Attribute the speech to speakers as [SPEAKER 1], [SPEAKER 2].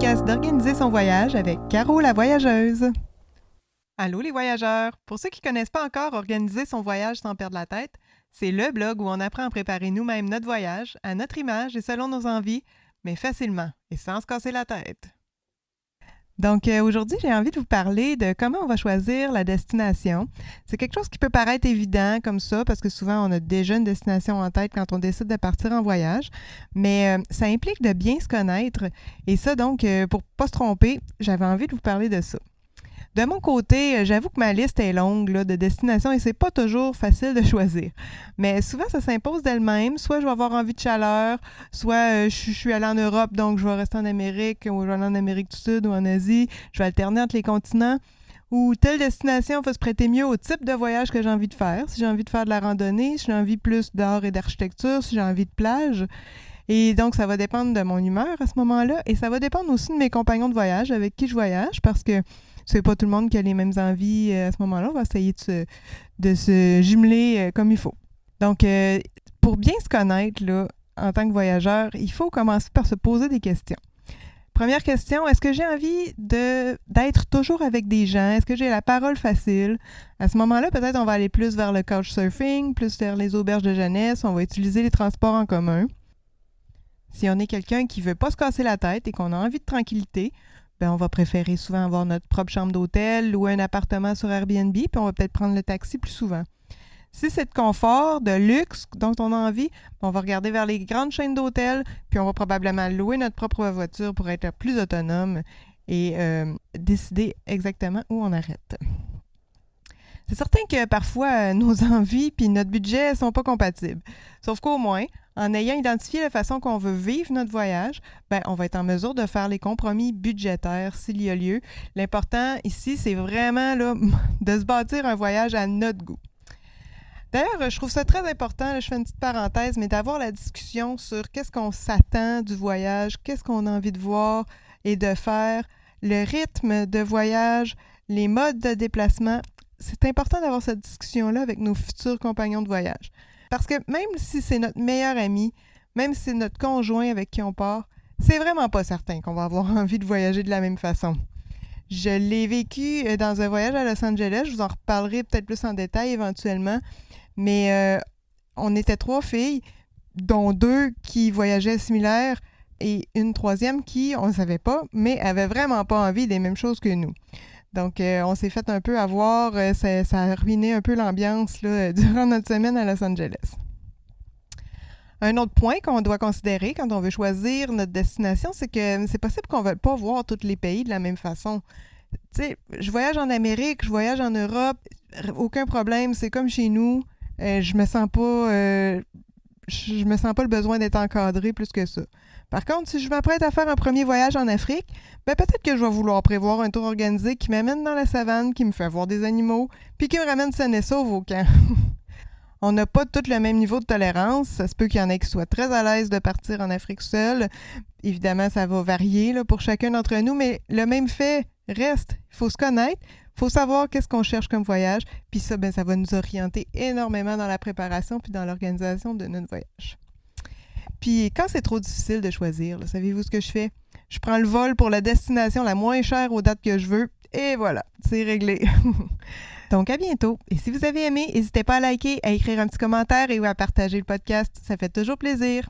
[SPEAKER 1] podcast d'Organiser son voyage avec Caro la voyageuse. Allô les voyageurs! Pour ceux qui ne connaissent pas encore Organiser son voyage sans perdre la tête, c'est le blog où on apprend à préparer nous-mêmes notre voyage, à notre image et selon nos envies, mais facilement et sans se casser la tête. Donc aujourd'hui, j'ai envie de vous parler de comment on va choisir la destination. C'est quelque chose qui peut paraître évident comme ça parce que souvent on a déjà une destination en tête quand on décide de partir en voyage, mais ça implique de bien se connaître et ça donc, pour ne pas se tromper, j'avais envie de vous parler de ça. De mon côté, j'avoue que ma liste est longue là, de destinations et c'est pas toujours facile de choisir. Mais souvent, ça s'impose d'elle-même. Soit je vais avoir envie de chaleur, soit je suis allée en Europe, donc je vais rester en Amérique, ou je vais aller en Amérique du Sud ou en Asie. Je vais alterner entre les continents. Ou telle destination va se prêter mieux au type de voyage que j'ai envie de faire. Si j'ai envie de faire de la randonnée, si j'ai envie plus d'art et d'architecture, si j'ai envie de plage. Et donc, ça va dépendre de mon humeur à ce moment-là. Et ça va dépendre aussi de mes compagnons de voyage avec qui je voyage parce que c'est pas tout le monde qui a les mêmes envies à ce moment-là. On va essayer de se jumeler comme il faut. Donc, pour bien se connaître là, en tant que voyageur, il faut commencer par se poser des questions. Première question, est-ce que j'ai envie d'être toujours avec des gens? Est-ce que j'ai la parole facile? À ce moment-là, peut-être on va aller plus vers le couchsurfing, plus vers les auberges de jeunesse. On va utiliser les transports en commun. Si on est quelqu'un qui ne veut pas se casser la tête et qu'on a envie de tranquillité, ben on va préférer souvent avoir notre propre chambre d'hôtel, louer un appartement sur Airbnb, puis on va peut-être prendre le taxi plus souvent. Si c'est de confort, de luxe dont on a envie, on va regarder vers les grandes chaînes d'hôtels, puis on va probablement louer notre propre voiture pour être plus autonome et décider exactement où on arrête. C'est certain que parfois, nos envies puis notre budget ne sont pas compatibles. Sauf qu'au moins, en ayant identifié la façon qu'on veut vivre notre voyage, ben, on va être en mesure de faire les compromis budgétaires s'il y a lieu. L'important ici, c'est vraiment là, de se bâtir un voyage à notre goût. D'ailleurs, je trouve ça très important, là, je fais une petite parenthèse, mais d'avoir la discussion sur qu'est-ce qu'on s'attend du voyage, qu'est-ce qu'on a envie de voir et de faire, le rythme de voyage, les modes de déplacement. C'est important d'avoir cette discussion-là avec nos futurs compagnons de voyage. Parce que même si c'est notre meilleur ami, même si c'est notre conjoint avec qui on part, c'est vraiment pas certain qu'on va avoir envie de voyager de la même façon. Je l'ai vécu dans un voyage à Los Angeles, je vous en reparlerai peut-être plus en détail éventuellement, mais on était 3 filles, dont 2 qui voyageaient similaires et une troisième qui, on ne savait pas, mais avait vraiment pas envie des mêmes choses que nous. Donc, on s'est fait un peu avoir, ça a ruiné un peu l'ambiance là, durant notre semaine à Los Angeles. Un autre point qu'on doit considérer quand on veut choisir notre destination, c'est que c'est possible qu'on ne veuille pas voir tous les pays de la même façon. Tu sais, je voyage en Amérique, je voyage en Europe, aucun problème, c'est comme chez nous. Je me sens pas le besoin d'être encadré plus que ça. Par contre, si je m'apprête à faire un premier voyage en Afrique, ben peut-être que je vais vouloir prévoir un tour organisé qui m'amène dans la savane, qui me fait voir des animaux, puis qui me ramène sain et sauf au camp. On n'a pas tous le même niveau de tolérance. Ça se peut qu'il y en ait qui soient très à l'aise de partir en Afrique seule. Évidemment, ça va varier là, pour chacun d'entre nous, mais le même fait reste. Il faut se connaître, il faut savoir qu'est-ce qu'on cherche comme voyage, puis ça, ben, ça va nous orienter énormément dans la préparation puis dans l'organisation de notre voyage. Puis quand c'est trop difficile de choisir, là, savez-vous ce que je fais? Je prends le vol pour la destination la moins chère aux dates que je veux et voilà, c'est réglé. Donc à bientôt. Et si vous avez aimé, n'hésitez pas à liker, à écrire un petit commentaire et à partager le podcast. Ça fait toujours plaisir.